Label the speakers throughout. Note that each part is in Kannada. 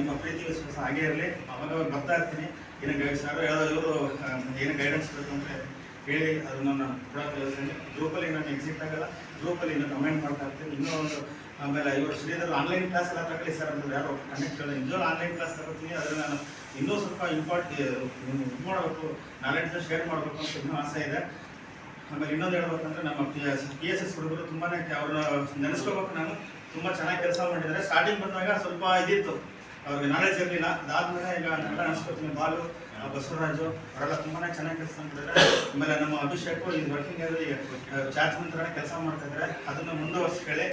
Speaker 1: ನಿಮ್ಮ ಪ್ರೀತಿ ವಿಶ್ವಾಸ ಹಾಗೇ ಇರಲಿ. ಅವಾಗ ಬರ್ತಾ ಇರ್ತೀನಿ. ಏನಕ್ಕೆ ಸರ್ ಹೇಳೋ ಇವರು ಏನು ಗೈಡೆನ್ಸ್ ಬೇಕು ಅಂತ ಹೇಳಿ ಅದನ್ನು ನಾನು ಕೂಡ ಕಳಿಸ್ತೀನಿ. ಗ್ರೂಪಲ್ಲಿ ನಾನು ಎಕ್ಸಿಟ್ ಆಗಲ್ಲ, ಗ್ರೂಪಲ್ಲಿ ಇನ್ನು ಕಮೆಂಟ್ ಮಾಡ್ತಾ ಇರ್ತೀನಿ. ಇನ್ನೂ ಒಂದು ಆಮೇಲೆ ಇವರು ಶ್ರೀಧರ್ ಆನ್ಲೈನ್ ಕ್ಲಾಸ್ ಎಲ್ಲ ತಗೊಳ್ಳಿ ಸರ್ ಅಂತ ಯಾರು ಕನೆಕ್ಟ್ ಹೇಳಿ ನಿಜವಾಗ್ಲೂ ಆನ್ಲೈನ್ ಕ್ಲಾಸ್ ತಗೋತೀನಿ. ಅದರಲ್ಲಿ ನಾನು ಇನ್ನೂ ಸ್ವಲ್ಪ ಇದು ಮಾಡಬೇಕು, ನಾಲೆಡ್ಜ್ ಶೇರ್ ಮಾಡಬೇಕು ಅಂತ ಇನ್ನೂ ಆಸೆ ಇದೆ. ಆಮೇಲೆ ಇನ್ನೊಂದು ಹೇಳ್ಬೇಕಂದ್ರೆ ನಮ್ಮ PSS ಹುಡುಗರು ತುಂಬಾ ಅವ್ರನ್ನ ನೆನೆಸ್ಕೋಬೇಕು. ನಾನು ತುಂಬ ಚೆನ್ನಾಗಿ ಕೆಲಸ ಮಾಡಿದ್ದಾರೆ. ಸ್ಟಾರ್ಟಿಂಗ್ ಬಂದಾಗ ಸ್ವಲ್ಪ ಇದಿತ್ತು, ಅವ್ರಿಗೆ ನಾಲೆಡ್ಜ್ ಇರಲಿಲ್ಲ. ಅದಾದ್ಮೇಲೆ ಈಗ ನನ್ನ ಅನ್ಸ್ಕೊತೀನಿ ಬಾಲು, ಬಸವರಾಜು ಅವರೆಲ್ಲ ತುಂಬಾ ಚೆನ್ನಾಗಿ ಕೆಲಸ ಮಾಡಿದ್ದಾರೆ. ಆಮೇಲೆ ನಮ್ಮ ಅಭಿಷೇಕ್ ಇದು ವರ್ಕಿಂಗ್ ಅಲ್ಲಿ ಚಾರ್ಜ್ ಮಂತ್ರನೇ ಕೆಲಸ ಮಾಡ್ತಾ ಇದ್ದಾರೆ. ಅದನ್ನು ಮುಂದುವರಿಸ್ಕೊಳ್ಳಿ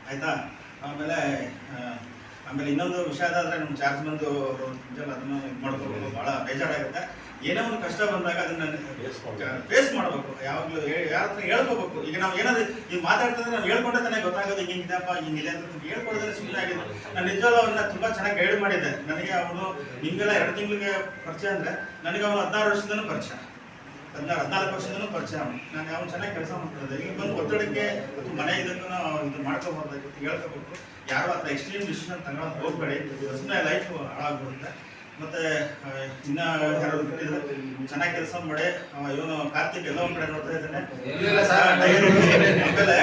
Speaker 1: ಆಯಿತಾ. ಆಮೇಲೆ ಇನ್ನೊಂದು ವಿಷಯ ಅದಾದರೆ ನಮ್ಮ ಚಾರ್ಜ್ ಬಂದು ಅದನ್ನು ಇದು ಮಾಡ್ಕೋಬೇಕು. ಭಾಳ ಬೇಜಾರಾಗುತ್ತೆ. ಏನೋ ಒಂದು ಕಷ್ಟ ಬಂದಾಗ ಅದನ್ನು ಫೇಸ್ ಮಾಡಬೇಕು. ಯಾವಾಗಲೂ ಯಾರ ಹತ್ರ ಹೇಳ್ಕೋಬೇಕು. ಈಗ ನಾವು ಏನಾದ್ರು ಈಗ ಮಾತಾಡ್ತಿದ್ರೆ ನಾವು ಹೇಳ್ಕೊಂಡ್ರೆ ತಾನೇ ಗೊತ್ತಾಗೋದು ಹಿಂಗಿದೆಯಪ್ಪ ಹಿಂಗಿಲ್ಲ ಅಂತ ಹೇಳ್ಕೊಡಿದ್ರೆ ಸುಮ್ಮನೆ ಆಗಿದೆ. ನಾನು ನಿಜವಾಗ್ಲೂ ಅವ್ರನ್ನ ತುಂಬ ಚೆನ್ನಾಗಿ ಗೈಡ್ ಮಾಡಿದ್ದೆ. ನನಗೆ ಅವನು ನಿಮಗೆಲ್ಲ 2 ತಿಂಗಳಿಗೆ ಪರಿಚಯ ಅಂದರೆ ನನಗೆ ಅವನು 16 ವರ್ಷದಿಂದನೂ ಪರಿಚಯ, 14 ವರ್ಷದಿಂದನೂ ಪರಿಚಯ. ನಾನು ಅವನು ಚೆನ್ನಾಗಿ ಕೆಲಸ ಮಾಡ್ತಿದ್ದೆ. ಈಗ ಬಂದು ಒತ್ತಡಕ್ಕೆ ಮತ್ತು ಮನೆ ಇದಕ್ಕೂ ಇದು ಮಾಡ್ಕೋಬಾರ್ದಾಗಿತ್ತು, ಹೇಳ್ಕೋಬೇಕು. ಯಾರು ಹತ್ರ ಎಕ್ಸ್ಟ್ರೀಮ್ ಡಿಸಿಷನ್ ತಗೊಳಕ್ಕೆ ಹೋಗ್ಬೇಡಿ, ಸುಮ್ಮನೆ ಲೈಫ್ ಹಾಳಾಗ್ಬಿಡುತ್ತೆ. ಮತ್ತು ಇನ್ನು ಯಾರು ಬಿಟ್ಟಿದ್ರೆ ಚೆನ್ನಾಗಿ ಕೆಲಸ ಮಾಡಿ. ಇವನು ಕಾರ್ತಿಕ್ ಎಲ್ಲ ಒಂದು ಕಡೆ ನೋಡ್ತಾ ಇದ್ದಾನೆ. ಆಮೇಲೆ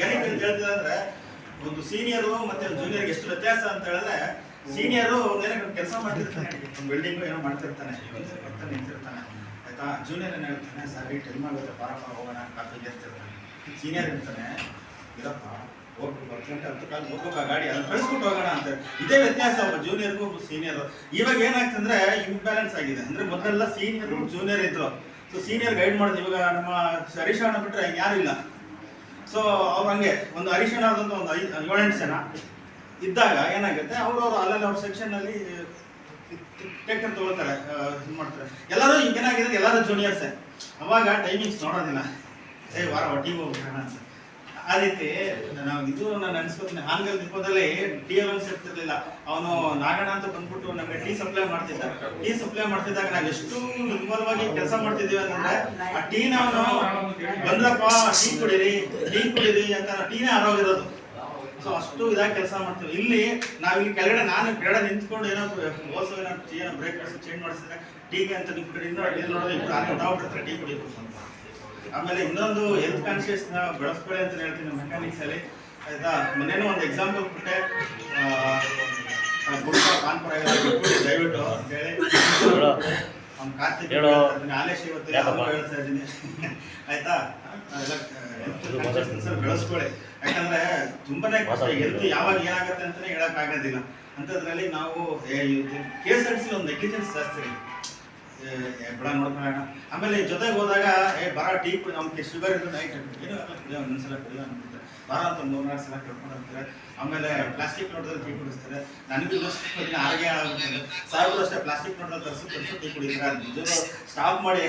Speaker 1: ಏನಕ್ಕೆ ಅಂತ ಹೇಳ್ತಿದ್ದೆ ಅಂದರೆ, ಒಂದು ಸೀನಿಯರು ಮತ್ತು ಜೂನಿಯರ್ಗೆ ಎಷ್ಟು ವ್ಯತ್ಯಾಸ ಅಂತ ಹೇಳಿದ್ರೆ, ಸೀನಿಯರು ಏನೋ ಕೆಲಸ ಮಾಡ್ತಿರ್ತಾನೆ, ಒಂದು ಬಿಲ್ಡಿಂಗು ಏನೋ ಮಾಡ್ತಿರ್ತಾನೆ, ಬರ್ತಾನೆ ನಿಂತಿರ್ತಾನೆ ಆಯಿತಾ. ಜೂನಿಯರ್ ಏನು ಹೇಳ್ತಾನೆ, ಸರ್ ಈ ಟೈಮ್ ಆಗುತ್ತೆ ಬಾರಪ್ಪ ಹೋಗೋಣ ಕಾಫಿಗೆ ಇರ್ತಿರ್ತಾನೆ. ಸೀನಿಯರ್ ಇರ್ತಾನೆ, ಇರಪ್ಪ ಹೋಗ್ಬಿಟ್ಟು 10 ಗಂಟೆ 10 ಕಾಲು ಹೋಗ್ಬೇಕು, ಗಾಡಿ ಅಲ್ಲಿ ಕಳಿಸ್ಬಿಟ್ಟು ಹೋಗೋಣ ಅಂತ. ಇದೇ ವ್ಯತ್ಯಾಸ ಒಬ್ಬ ಜೂನಿಯರ್ಗೂ ಸೀನಿಯರ್. ಇವಾಗ ಏನಾಗ್ತಂದ್ರೆ ಇಂಬ್ಯಾಲೆನ್ಸ್ ಆಗಿದೆ. ಅಂದರೆ ಮೊದಲೆಲ್ಲ ಸೀನಿಯರ್ ಜೂನಿಯರ್ ಇದ್ರು. ಸೊ ಸೀನಿಯರ್ ಗೈಡ್ ಮಾಡೋದು. ಇವಾಗ ನಮ್ಮ ಹರೀಶಣ್ಣ ಬಿಟ್ಟರೆ ಯಾರು ಇಲ್ಲ. ಸೊ ಅವ್ರು ಹಂಗೆ ಒಂದು ಹರೀಶಣ್ಣ ಆದಂಥ ಒಂದು 7-8 ಜನ ಇದ್ದಾಗ ಏನಾಗುತ್ತೆ, ಅವ್ರವ್ರು ಅಲ್ಲೆಲ್ಲ ಅವ್ರ ಸೆಕ್ಷನ್ನಲ್ಲಿ ಟೇಕರ್ ತೊಗೊಳ್ತಾರೆ, ಇದು ಮಾಡ್ತಾರೆ. ಎಲ್ಲರೂ ಈಗ ಏನಾಗಿದೆ, ಎಲ್ಲರೂ ಜೂನಿಯರ್ಸೇ. ಅವಾಗ ಟೈಮಿಂಗ್ಸ್ ನೋಡೋದಿಲ್ಲ, ವಾರ ಒಟ್ಟಿಗೆ ಹೋಗ್ಬೇಕಣ್ಣ ಅಂತ. ಆ ರೀತಿ ನಾವು ಇದು ನಾನು ಅನ್ಸ್ಕೊತೀನಿ. ಹಾನಗಲ್ ಡಿಪೋದಲ್ಲಿ TLOನ್ಸ್ ಇರ್ತಿರ್ಲಿಲ್ಲ. ಅವನು ನಾಗಣ್ಣ ಅಂತ ಬಂದ್ಬಿಟ್ಟು ನಮಗೆ ಟೀ ಸಪ್ಲೈ ಮಾಡ್ತಿದ್ದಾಗ ನಾವು ಎಷ್ಟು ಇನ್ವಾಲ್ವ್ ಆಗಿ ಕೆಲಸ ಮಾಡ್ತಿದ್ದೀವಿ ಅಂತಂದ್ರೆ, ಆ ಟೀನ ಅವನು ಬಂದ್ರಪ್ಪ ಟೀ ಕುಡೀರಿ ಅಂತ ಟೀನೇ ಆರೋಗಿರೋದು. ಸೊ ಅಷ್ಟು ಇದಾಗಿ ಕೆಲಸ ಮಾಡ್ತೀವಿ. ಇಲ್ಲಿ ನಾವಿಲ್ಲಿ ಕೆಳಗಡೆ ಕೆಳಗಡೆ ನಿಂತ್ಕೊಂಡು ಏನೋ ಓಸೋ ಏನೋ ಬ್ರೇಕ್ ಚೇಂಜ್ ಮಾಡಿಸಿದ್ರೆ ಟೀಗೆ ಅಂತ ನಿಮ್ಮ ಕಡೆ ನೋಡೋದು ಇಬ್ಬರು ಹೊಂದಾಗ್ಬಿಟ್ಟಿರ್ತಾರೆ ಟೀ ಕುಡಿಬೇಕು ಅಂತ. ಆಮೇಲೆ ಇನ್ನೊಂದು ಹೆಲ್ತ್ ಕಾನ್ಶಿಯಸ್ನ ಬೆಳೆಸ್ಕೊಳ್ಳಿ ಅಂತ ಹೇಳ್ತೀನಿ ಮೆಕ್ಯಾನಿಕ್ಸಲ್ಲಿ ಆಯಿತಾ. ಮೊನ್ನೆನೂ ಒಂದು ಎಕ್ಸಾಂಪಲ್ ಕೊಟ್ಟೆ, ಗುಡ್ಕ ಕಾನ್ಪುರ ದಯವಿಟ್ಟು ಅಂತೇಳಿ ಅವ್ನು ಕಾರ್ತಿಕ್ ಆಲೇಶ್ ಇವತ್ತು ಹೇಳ್ತಾ ಇದ್ದೀನಿ ಆಯಿತಾ. ಹೆಲ್ತ್ ಬೆಳೆಸ್ಕೊಳ್ಳಿ. ಯಾಕಂದರೆ ತುಂಬನೇ ಕಷ್ಟ. ಹೆಲ್ತ್ ಯಾವಾಗ ಏನಾಗುತ್ತೆ ಅಂತಲೇ ಹೇಳೋಕ್ಕಾಗೋದಿಲ್ಲ. ಅಂಥದ್ರಲ್ಲಿ ನಾವು KSRTC ಒಂದು ನೆಗ್ಲಿಜೆನ್ಸ್ ಜಾಸ್ತಿ ಬಿಡ ನೋಡ್ಕೊಳ್ಳೋಣ. ಆಮೇಲೆ ಜೊತೆಗೆ ಹೋದಾಗ ಬರ ಟೀ ನಮಗೆ ಶುಗರ್ ಇದ್ದು ನೈಟ್ ಏನೋ ಒಂದೊಂದ್ಸಲ ಕುಡಿಯೋ ಅಂತಿರ್ತಾರೆ. ಬರ ಅಂತ 3-4 ಸಲ ಕರ್ಕೊಂಡು ಹೋಗ್ತಾರೆ. ಆಮೇಲೆ ಪ್ಲಾಸ್ಟಿಕ್ ನೋಡಿದ್ರೆ ಟೀ ಕುಡಿಸ್ತಾರೆ. ನನಗೂ ಆರೋಗ್ಯ ಆಗುತ್ತೆ. ಸಾಹೇಬರು ಅಷ್ಟೇ ಪ್ಲಾಸ್ಟಿಕ್ ನೋಡಿದ್ರೆ ತರಿಸು ಟೀ ಕುಡಿತಾರೆ. ಸ್ಟಾಪ್ ಮಾಡಿ